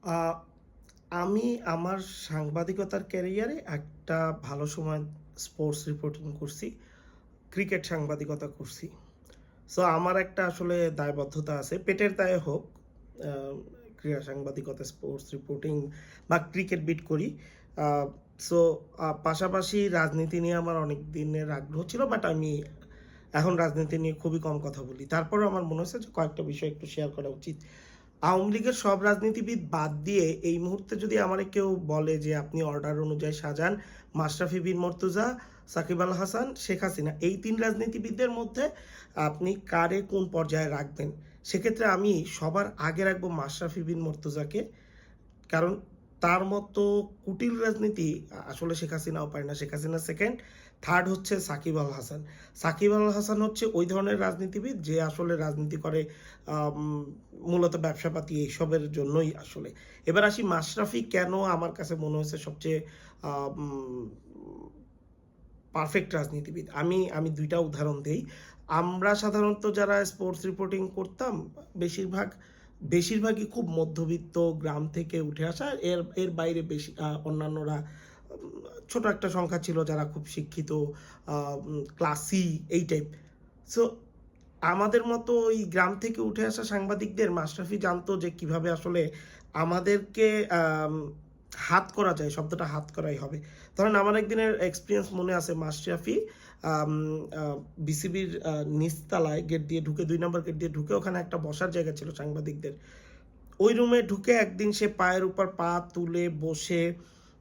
আ আমি আমার সাংবাদিকতার ক্যারিয়ারে একটা ভালো সময় স্পোর্টস রিপোর্টিং করছি। ক্রিকেট সাংবাদিকতা করছি। সো আমার একটা আসলে দায়বদ্ধতা আছে। পেটের দায়ে হোক, আ ক্রীড়া সাংবাদিকতা, স্পোর্টস রিপোর্টিং বা ক্রিকেট বিট করি। আ সো পাশাপাশি রাজনীতি নিয়ে আমার অনেক দিনের আগ্রহ ছিল। বাট আমি এখন রাজনীতি নিয়ে খুবই কম কথা বলি। তারপরেও আমার মনে হয়েছে যে কয়েকটা বিষয় একটু শেয়ার করা উচিত। আওয়ামী লীগের সব রাজনীতিবিদ বাদ দিয়ে এই মুহূর্তে যদি আমারে কেউ বলে যে আপনি অর্ডার অনুযায়ী সাজান মাশরাফি বিন মর্তুজা, সাকিব আল হাসান, শেখ হাসিনা এই ৩ রাজনীতিবিদদের মধ্যে আপনি কারে কোন পর্যায়ে রাখবেন? সেক্ষেত্রে আমি সবার আগে রাখবো মাশরাফি বিন মর্তুজাকে। কারণ তার মতো কুটিল রাজনীতি আসলে শেখ হাসিনাও পারে না। শেখ হাসিনা 2nd, 3rd হচ্ছে সাকিব আল হাসান। সাকিব আল হাসান হচ্ছে ওই ধরনের রাজনীতিবিদ যে আসলে রাজনীতি করে আম মূলত ব্যবসাপাতি এইসবের জন্যই আসলে। এবার আসি মাশরাফি কেন আমার কাছে মনে হয়েছে সবচেয়ে আম পারফেক্ট রাজনীতিবিদ। আমি ২ টা উদাহরণ দেই। আমরা সাধারণত যারা স্পোর্টস রিপোর্টিং করতাম বেশিরভাগই খুব মধ্যবিত্ত গ্রাম থেকে উঠে আসা। এর এর বাইরে বেশি অন্যান্যরা ছোট একটা সংখ্যা ছিল যারা খুব শিক্ষিত, ক্লাস সি এই টাইপ। সো আমাদের মতো ওই গ্রাম থেকে উঠে আসা সাংবাদিকদের মাশরাফি জানতো যে কিভাবে আসলে আমাদেরকে আম হাত করা যায়, শব্দটা হাত করাই হবে। ধরেন আমার একদিনের এক্সপেরিয়েন্স মনে আছে মাশরাফি আম আ বিসিবির নিচতলায় গেট দিয়ে ঢুকে ২ নাম্বার গেট দিয়ে ঢুকে ওখানে একটা বসার জায়গা ছিল সাংবাদিকদের। ওই রুমে ঢুকে একদিন সে পায়ের উপর পা তুলে বসে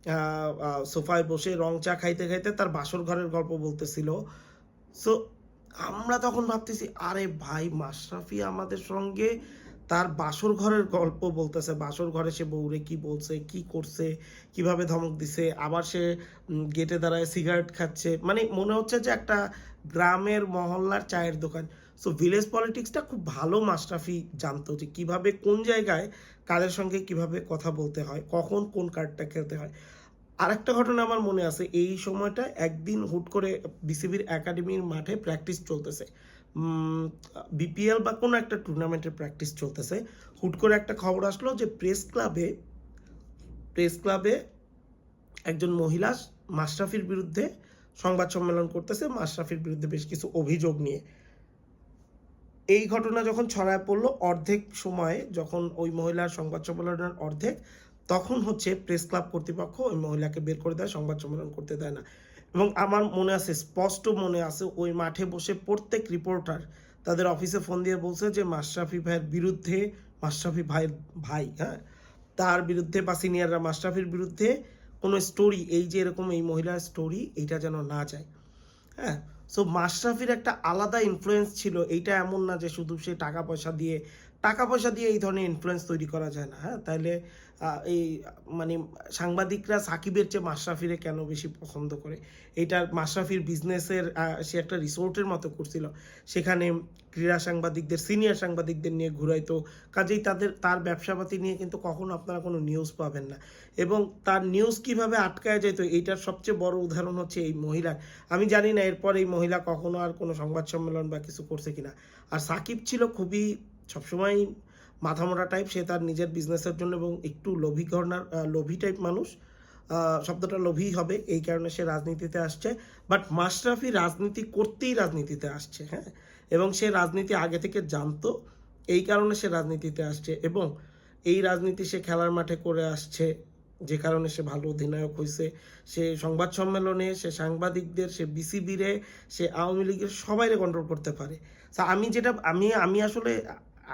আ আ সোফায় বসে রং চা খাইতে, খাইতে তার বাসর ঘরের গল্প বলতেছিল। সো আমরা তখন ভাবতেছি, আরে ভাই মাশরাফি আমাদের সঙ্গে তার বাসর ঘরের গল্প বলতেছে। বাসর ঘরে সে বউরে কি বলছে, কি করছে, কিভাবে ধমক দিছে। আবার সে গেটে দাঁড়ায় সিগারেট খাচ্ছে। মানে মনে হচ্ছে যে একটা গ্রামের মহল্লার চায়ের দোকান। সো ভিলেজ পলিটিক্সটা খুব ভালো মাশরাফি জানতো যে কিভাবে কোন জায়গায় কাদের সঙ্গে কিভাবে কথা বলতে হয়, কখন কোন কার্ডটা খেলতে হয়। আরেকটা ঘটনা আমার মনে আছে। এই সময়টা একদিন হুট করে বিসিবির একাডেমির মাঠে প্র্যাকটিস চলতেছে। উম বিপিএল বা কোনো একটা টুর্নামেন্টের প্র্যাকটিস চলতেছে। হুট করে একটা খবর আসলো যে প্রেস ক্লাবে একজন মহিলা মাশরাফির বিরুদ্ধে সংবাদ সম্মেলন করতেছে। মাশরাফির বিরুদ্ধে বেশ কিছু অভিযোগ নিয়ে। এই ঘটনা যখন ছড়ায় পড়ল অর্ধেক সময়ে যখন ওই মহিলার সংবাদ সম্মেলনের অর্ধেক, তখন হচ্ছে প্রেস ক্লাব কর্তৃপক্ষ ওই মহিলাকে বের করে দেয়, সংবাদ সম্মেলন করতে দেয় না। এবং আমার মনে আছে, স্পষ্ট মনে আছে ওই মাঠে বসে প্রত্যেক রিপোর্টার তাদের অফিসে ফোন দিয়ে বলছে যে মাশরাফি ভাইয়ের বিরুদ্ধে, মাশরাফি ভাইয়ের ভাই, হ্যাঁ? তার বিরুদ্ধে বা সিনিয়ররা মাশরাফির বিরুদ্ধে কোনো স্টোরি এই যে এরকম এই মহিলার স্টোরি এইটা যেন না যায়। হ্যাঁ? সো মাশরাফির একটা আলাদা ইনফ্লুয়েন্স ছিল। এইটা এমন না যে শুধু সে টাকা পয়সা দিয়ে এই ধরনের ইনফ্লুয়েন্স তৈরি করা যায় না। হ্যাঁ? তাইলে এই মানে সাংবাদিকরা সাকিবের চেয়ে মাশরাফিরে কেন বেশি পছন্দ করে? এইটা মাশরাফির বিজনেসের সে একটা রিসোর্টের মতো করছিল। সেখানে ক্রীড়া সাংবাদিকদের, সিনিয়র সাংবাদিকদের নিয়ে ঘুরাইতো। কাজেই তার ব্যবসাপাতি নিয়ে কিন্তু কখনো আপনারা কোনো নিউজ পাবেন না। এবং তার নিউজ কিভাবে আটকায় যেত এইটার সবচেয়ে বড় উদাহরণ হচ্ছে এই মহিলার। আমি জানি না এরপর এই মহিলা কখনো আর কোনো সংবাদ সম্মেলন বা কিছু করছে কিনা। আর সাকিব ছিল খুবই সবসময়ই মাথামোটা টাইপ। সে তার নিজের বিজনেসের জন্য এবং একটু লোভী টাইপ মানুষ। শব্দটা লোভী হবে। এই কারণে সে রাজনীতিতে আসছে। বাট মাশরাফি রাজনীতি করতেই রাজনীতিতে আসছে, হ্যাঁ? এবং সে রাজনীতি আগে থেকে জানতো। এই কারণে সে রাজনীতিতে আসছে এবং এই রাজনীতি সে খেলার মাঠে করে আসছে। যে কারণে সে ভালো অধিনায়ক হইছে। সে সংবাদ সম্মেলনে, সে সাংবাদিকদের, সে বিসিবিরে, সে আওয়ামী লীগের সবাইরে কন্ট্রোল করতে পারে। সো আমি যেটা আমি আমি আসলে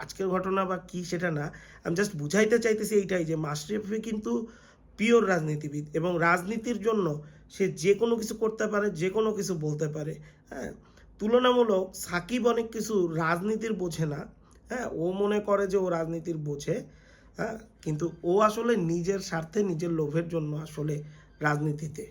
আজকের ঘটনা বা কি সেটা না। আমি জাস্ট বুঝাইতে চাইতেছি এইটাই যে মাশরাফি কিন্তু পিওর রাজনীতিবিদ এবং রাজনীতির জন্য সে যেকোনো কিছু করতে পারে, যেকোনো কিছু বলতে পারে, হ্যাঁ? তুলনামূলক সাকিব অনেক কিছু রাজনীতির বোঝে না, হ্যাঁ? ও মনে করে যে ও রাজনীতির বোঝে, হ্যাঁ? কিন্তু ও আসলে নিজের স্বার্থে, নিজের লোভের জন্য আসলে রাজনীতিতে।